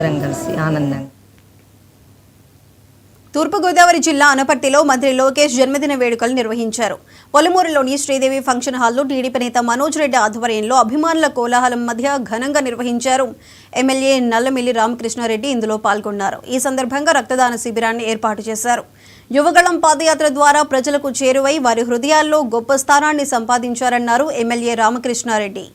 కలిసి ఆనందంగా. తూర్పుగోదావరి జిల్లా అనపర్తిలో మంత్రి లోకేష్ జన్మదిన వేడుకలు నిర్వహించారు. పొలమూరులోని శ్రీదేవి ఫంక్షన్ హాల్లో టీడీపీ నేత మనోజ్ రెడ్డి ఆధ్వర్యంలో అభిమానుల కోలాహలం మధ్య ఘనంగా నిర్వహించారు. ఎమ్మెల్యే నల్లమిల్లి రామకృష్ణారెడ్డి ఇందులో పాల్గొన్నారు. ఈ సందర్భంగా రక్తదాన శిబిరాన్ని ఏర్పాటు చేశారు. యువగళం పాదయాత్ర ద్వారా ప్రజలకు చేరువై వారి హృదయాల్లో గొప్ప స్థానాన్ని సంపాదించారన్నారు ఎమ్మెల్యే రామకృష్ణారెడ్డి.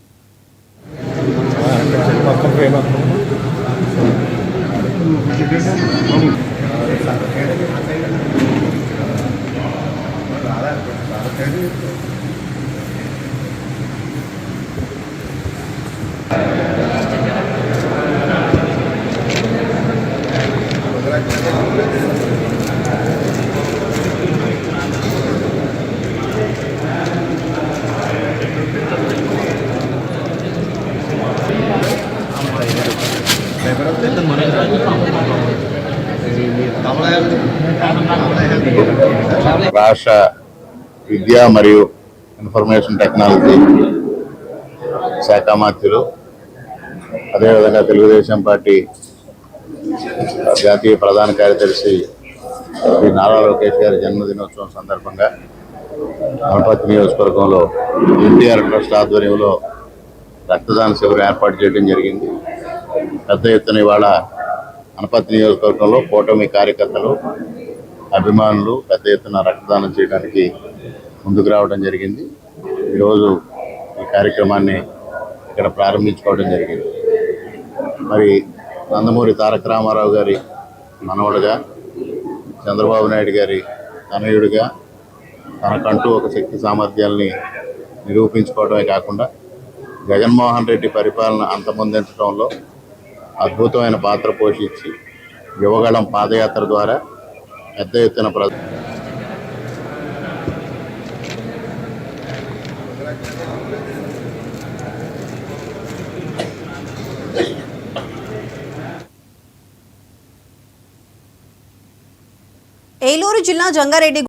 రాష్ట్ర విద్యా మరియు ఇన్ఫర్మేషన్ టెక్నాలజీ శాఖ మంత్రులు, అదేవిధంగా తెలుగుదేశం పార్టీ జాతీయ ప్రధాన కార్యదర్శి శ్రీ నారా లోకేష్ గారి జన్మదినోత్సవం సందర్భంగా అనపర్తి నియోజకవర్గంలో ఎన్టీఆర్ ట్రస్ట్ ఆధ్వర్యంలో రక్తదాన శిబిరం ఏర్పాటు చేయడం జరిగింది. పెద్ద ఎత్తున ఇవాళ అనపర్తి నియోజకవర్గంలో కూటమి కార్యకర్తలు, అభిమానులు పెద్ద ఎత్తున రక్తదానం చేయడానికి ముందుకు రావడం జరిగింది. ఈరోజు ఈ కార్యక్రమాన్ని ఇక్కడ ప్రారంభించుకోవడం జరిగింది. మరి నందమూరి తారక రామారావు గారి మనవడుగా, చంద్రబాబు నాయుడు గారి తనయుడిగా తనకంటూ ఒక శక్తి సామర్థ్యాలని నిరూపించుకోవడమే కాకుండా జగన్మోహన్ రెడ్డి పరిపాలన అంతమొందించడంలో అద్భుతమైన పాత్ర పోషించి యువగళం పాదయాత్ర ద్వారా పెద్ద ఎత్తున ఏలూరు జిల్లా జంగారెడ్డి